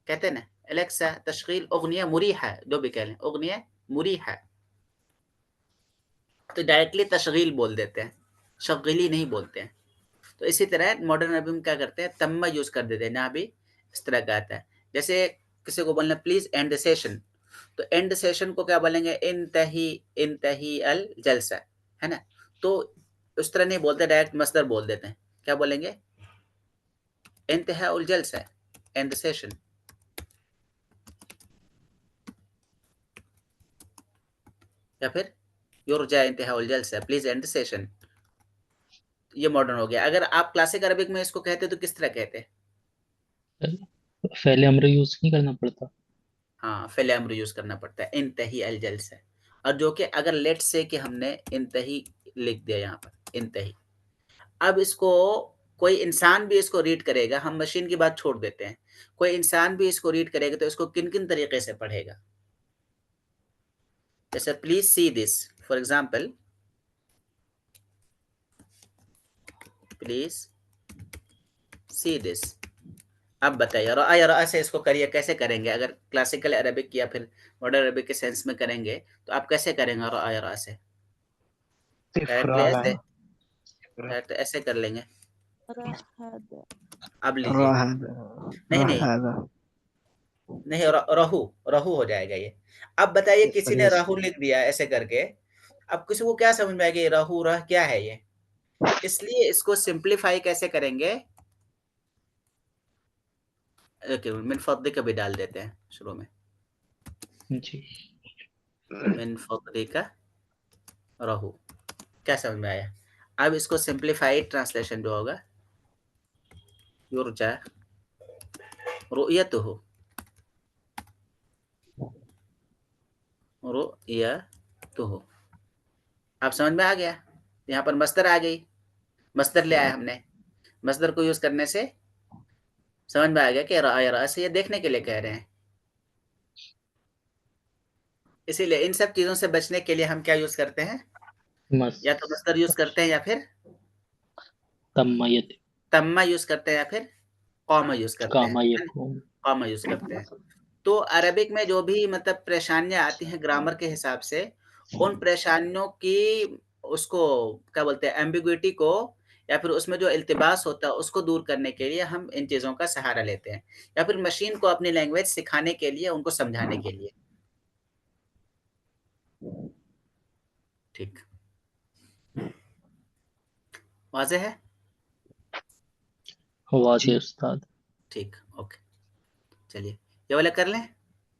कहते हैं ना, एलेक्सा तशगील उगनिया मुरीहा, जो भी कह लें उगनिया मुरीहा, तो डायरेक्टली तशगील बोल देते हैं, शगीली नहीं बोलते हैं। तो इसी तरह मॉडर्न अरबी में क्या करते हैं, तम्मा यूज कर देते हैं, जहाँ भी इस तरह का आता है। जैसे किसी को बोलना प्लीज एंड द सेशन, तो एंड सेशन को क्या बोलेंगे, इंतही अल जलसा, है ना। तो उस तरह नहीं बोलते, डायरेक्ट मसदर बोल देते हैं, क्या बोलेंगे, इंतहा उल जलसा, एंड द सेशन, या फिर युरजा इंतहा उल जलसा, प्लीज एंड द सेशन। ये मॉडर्न हो गया। अगर आप क्लासिक अरबिक में इसको कहते तो किस तरह कहते हैं, पहले अमर यूज नहीं करना पड़ता। हाँ फेल अम्र यूज करना पड़ता है, इंतही अल जलसा। और जो कि अगर लेट से कि हमने इंतही लिख दिया यहाँ पर, इंतही, अब इसको कोई इंसान भी इसको रीड करेगा, हम मशीन की बात छोड़ देते हैं, कोई इंसान भी इसको रीड करेगा तो इसको किन किन तरीके से पढ़ेगा। जैसे please see this, for example, please see this. अब बताइए रआ से इसको करिए, कैसे करेंगे, अगर क्लासिकल अरबिक या फिर मॉडर्न अरबिक के सेंस में करेंगे तो आप कैसे करेंगे रआ से, सिर्फ डायरेक्टली रा ऐसे, है। डायरेक्ट ऐसे कर लेंगे। रहद अब लीजिए, राहत नहीं नहीं राहत नहीं, रहू रहू हो जाएगा ये। अब बताइए किसी ने प्लीज राहु लिख दिया ऐसे करके, अब किसी को क्या समझ में आएगा ये राहु रह क्या है ये, इसलिए इसको सिंप्लीफाई कैसे करेंगे, मिन फद्लिका भी डाल देते हैं शुरू में, जी। मिन फद्लिका रहू, क्या समझ में आया। अब इसको सिंप्लीफाइड ट्रांसलेशन जो होगा, युरजा रुयतुहु, रुयतुहु, अब समझ में आ गया। यहाँ पर मस्दर आ गई, मस्दर ले आया हमने, मस्दर को यूज करने से समझ में आ गया कि रा से ये देखने के लिए कह रहे हैं। इसीलिए इन सब चीजों से बचने के लिए हम क्या यूज करते हैं, मस या तो मस्दर यूज करते हैं या फिर तम्मा यतीम तम्मा यूज करते हैं या फिर कौमा यूज करते हैं, कामा है ना? यकूम। कौमा यूज करते हैं। तो अरबिक में जो भी मतलब परेशानियां आती हैं ग्रामर के हिसाब से, उन परेशानियों की उसको क्या बोलते हैं, एम्बिग्विटी को, या फिर उसमें जो इल्तिबास होता है उसको दूर करने के लिए हम इन चीजों का सहारा लेते हैं, या फिर मशीन को अपनी लैंग्वेज सिखाने के लिए, उनको समझाने के लिए। ठीक, वाज़ेह है? वाज़ेह उस्ताद। ठीक, ओके, चलिए ये वाला कर लें।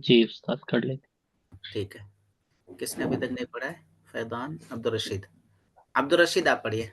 जी उस्ताद कर लेते। ठीक है, किसने अभी तक नहीं पढ़ा है? फैजान, अब्दुल रशीद। अब्दुल रशीद आप पढ़िए।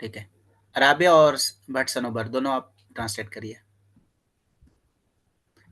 ठीक है, राबिया और भट्ट सनोबर दोनों आप ट्रांसलेट करिए।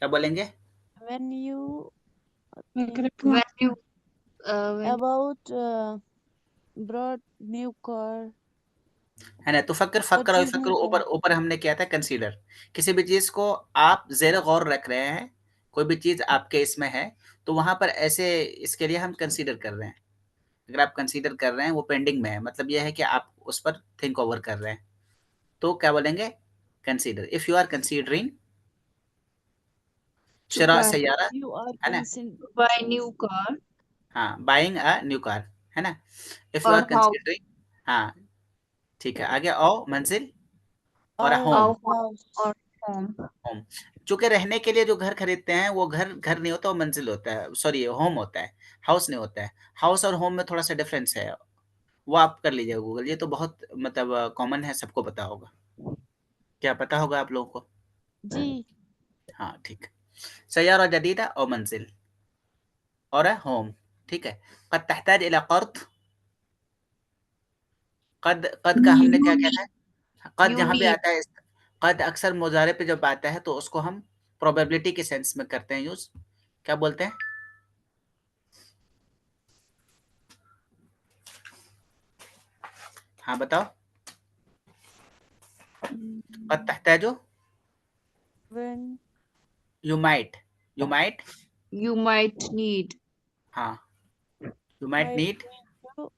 क्या बोलेंगे? when you when you when about brought new car, है ना? तुफक्र, फक्र और purchase फक्र, new ऊपर car. ऊपर हमने किया था कंसीडर। किसी भी चीज को आप ज़ेर गौर रख रहे हैं, कोई भी चीज आपके इसमें है, तो वहां पर ऐसे इसके लिए हम कंसीडर कर रहे हैं। अगर आप कंसीडर कर रहे हैं, वो पेंडिंग में है, मतलब यह है कि आप उस पर थिंक ओवर कर रहे हैं, तो क्या बोलेंगे? Consider. If you are considering to शिरा buy सैयारा, You are है ना? buy new car हाँ, बाइंग अ न्यू कार, है ना? If you or are house considering, हाँ ठीक है, आगे आओ मंजिल और or home. or house. or home. Home, चूंकि रहने के लिए जो घर खरीदते हैं वो घर घर नहीं होता, वो मंजिल होता है, सॉरी होम होता है, हाउस नहीं होता है। हाउस और होम में थोड़ा सा डिफरेंस है, वो आप कर लीजिएगा गूगल, ये तो बहुत मतलब कॉमन है, सबको पता होगा। क्या पता होगा आप लोगों को? जी हाँ ठीक, सैयारा जदीदा और मंजिल और होम। ठीक है, कद तहताज इला कर्द, कद का हमने क्या किया था? कद You जहाँ भी need आता है, कद अक्सर मुजारे पे जब आता है तो उसको हम प्रोबेबिलिटी के सेंस में करते हैं यूज। क्या बोलते हैं? हाँ बताओ। कद तहताजो, when you might, you might, you might need हाँ, you might might need to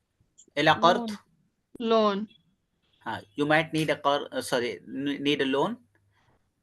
इला कर्द, loan. loan. हाँ you might need a sorry need a loan.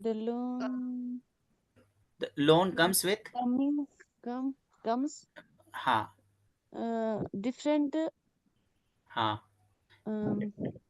The loan The loan comes with, comes हाँ different हाँ, um,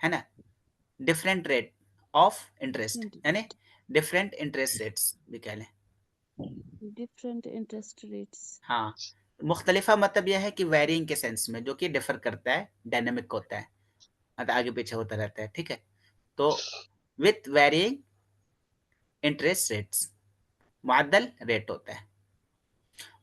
है ना? Different rate of interest, यानी different interest rates भी कह लें। different interest rates. हाँ, मुख्तलिफा मतलब यह है कि वेरिंग के सेंस में, जो कि डिफर करता है, डायनेमिक होता है, मतलब आगे पीछे होता रहता है। ठीक है, तो विथ वेरिंग इंटरेस्ट रेट्स, मुअद्दल रेट होता है।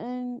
And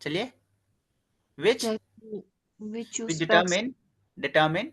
चलिए, which Which you determine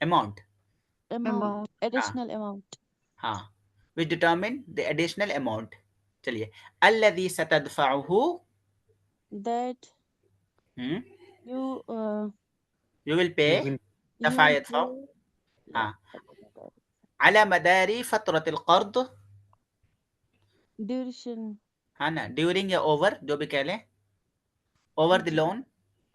amount, amount, amount हाँ additional amount. हाँ, which determine the additional amount चलिए, अल्लज़ी सतदफ़अहु, that hmm, you you will pay, You will you दफ़ा will यदफ़अ, pay हाँ, अला मदारी फ़त्रतिल क़र्द, duration हाँ ना, ड्यूरिंग या ओवर जो भी कह लें, ओवर द जी loan,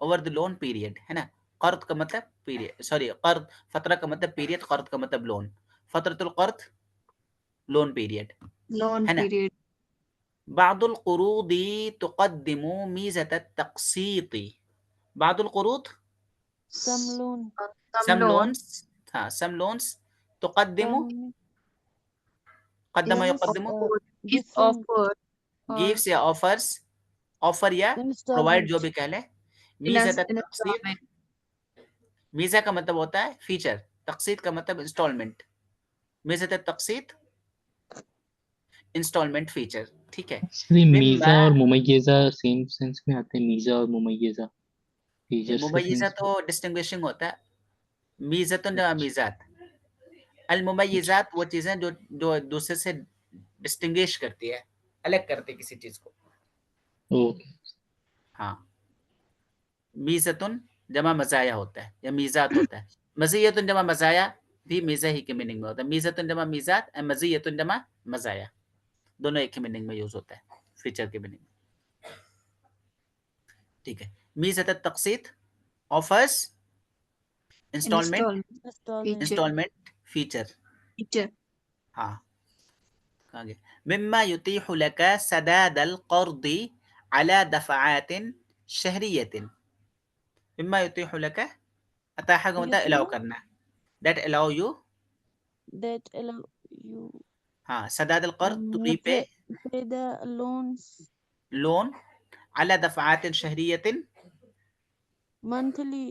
over the loan period, है ना। कर्द का मतलब पीरियड, सॉरी कर्द, फतरा का मतलब पीरियड, कर्द का मतलब लोन, फतरतुल कर्द लोन पीरियड, loan है ना। period. बादुल कुरूदी तुक़द्दिमु मीज़त तक़सीती, बादुल कुरूद some loan Some some loan loans, हाँ सम लोन्स, तुक़द्दिमु some क़द्दम is युक़द्दिमु, is different offered or gives या ऑफर्स, ऑफर या प्रोवाइड जो installment भी कह लें, in a मीज़त in तक़सीत, installment. मीज़ा का मतलब होता है फीचर, तक़सीत का मतलब इंस्टॉलमेंट, मीज़त तक़सीत इंस्टॉलमेंट फीचर, ठीक है। सर ये मीज़ा मिम्मा, और मुमय्यज़ा सेम सेंस में आते हैं, मीज़ा और मुमय्यज़ा फीचर्स के मुमय्यज़ा सेंस में। तो डिस्टिंग्विशिंग होता है, मीज़तुन जमा मीज़ात, अल मुमय्यज़ात वो चीज़ें जो जो दूसरे से डिस्टिंग्विश करती है, अलग करती है किसी चीज़ को। ओके। हाँ, मीज़तुन जमा मज़ाया होता है या मीज़ात होता है, मज़ियतुन जमा मज़ाया भी मीज़ा ही के मीनिंग में होता है, मीज़तुन जमा मीज़ात और मज़ियतुन जमा मज़ाया, दोनों एक ही मीनिंग में यूज होता है, फीचर के मीनिंग में, ठीक है। मीज़त तक़सीत offers instalment, installment Feature. Instalment feature, Feature. हाँ, कहाँ गया, मिम्मा युतीहु लका सदादल क़र्दी अला दफ़आतिन शहरियतिन, मिम्मा युतीहु लका, अताहा का मतलब अलाउ you करना, that allow you, that allow you हाँ, सदादल क़र्द to repay pay the loans loan, अला दफ़आतिन शहरियतिन, monthly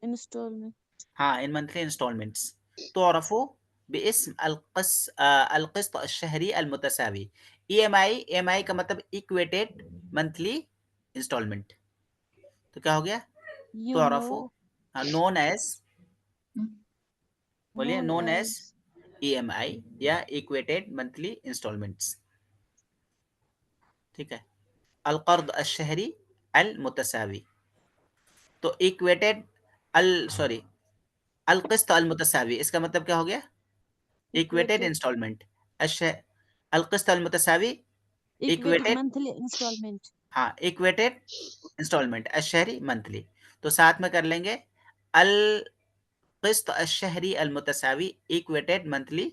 installment हाँ, इन मंथली इंस्टॉलमेंट्स, तुअरफ़ु बिस्म अलक़िस्त अश्शहरी अलमुतसावी, ईएमआई का मतलब इक्वेटेड मंथली इंस्टॉलमेंट, तो क्या हो गया, you तुअरफ़ु know नोन एज, बोलिए, known known as as EMI या इक्वेटेड मंथली इंस्टॉलमेंट्स, ठीक है। अलक़र्द अश्शहरी अलमुतसावी, तो इक्वेटेड सॉरी अलक़िस्त अलमुतसावी, इसका मतलब क्या हो गया, इक्वेटेड equated इंस्टॉलमेंट, अलक़िस्त अलमुतसावी equated इक्वेटेड, monthly installment हाँ इक्वेटेड इंस्टॉलमेंट अशहरी मंथली, तो साथ में कर लेंगे अल क़िस्त अशहरी अलमुतसावी इक्वेटेड मंथली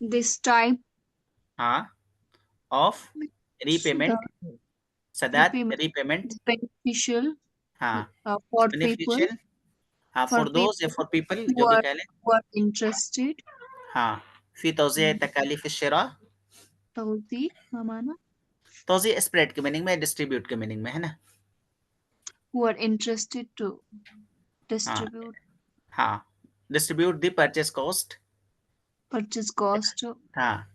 This type हाँ ऑफ रीपेमेंट, uh, सदाद repayment रीपेमेंट, is beneficial हाँ for people, बेनिफिशियल, हाँ for फॉर दोज या people फॉर पीपल who जो भी are कह लें, who are interested. हाँ फी तौज़ीअ तकालीफ शिरा, तौज़ी माना तौज़ीअ स्प्रेड के मीनिंग में, डिस्ट्रीब्यूट के मीनिंग में, है ना। who are interested to हाँ distribute हाँ, distribute the purchase cost, purchase cost हाँ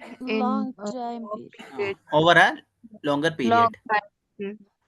in long time period period, over a longer long period، time period.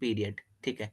period، ठीक है।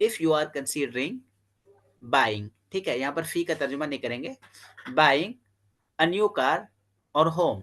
if you are considering buying، ठीक है, यहाँ पर फी का तर्जुमा नहीं करेंगे, buying a new car or home،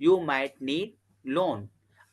you might need loan،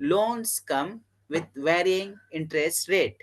loans come with varying interest rate،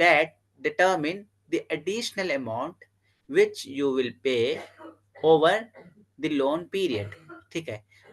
that determine the additional amount which you will pay over the loan period، ठीक है।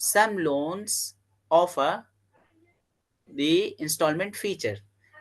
some loans offer the installment feature،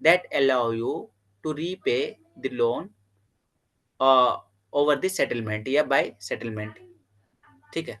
that allow you to repay the loan over the settlement या by settlement، ठीक है।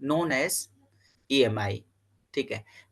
known as EMI، ठीक है.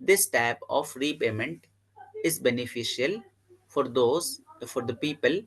This type of repayment is beneficial for the people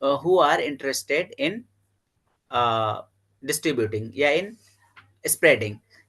who are interested in distributing in spreading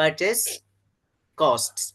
purchase costs,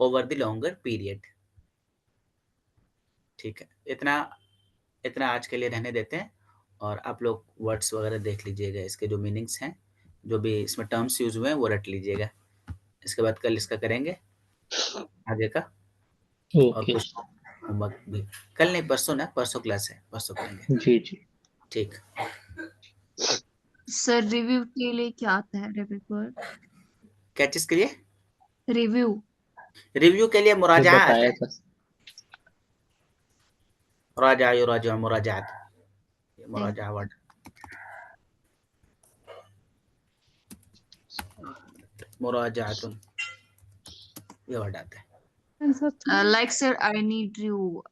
over the longer period. ठीक है, इतना आज के लिए रहने देते हैं और आप लोग वर्ड्स वगैरह देख लीजिएगा, इसके जो मीनिंग्स हैं, जो भी इसमें टर्म्स यूज हुए हैं वो रट लीजिएगा. इसके बाद कल इसका करेंगे आगे का. और ओके. कुछ होमवर्क भी कल नहीं, परसों ना, परसों क्लास है, परसों करेंगे. जी जी. ठीक. सर रिव्यू के लिए क्या आता है रिव्यू? क्या चीज के लिए? रिव्यू के लिए जो मुराजा आता बताया है. था. मुराजा युराजा मुराजात, ये मुराजा वर्ड. मुराजातुन ये वर्ड आता है. like sir I need you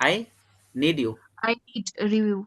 I need you. I need review.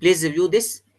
please review this,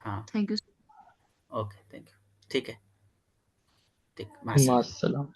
हाँ. Thank you. Okay, thank you. ठीक है. ठीक. मास्सलाम. मास्सलाम.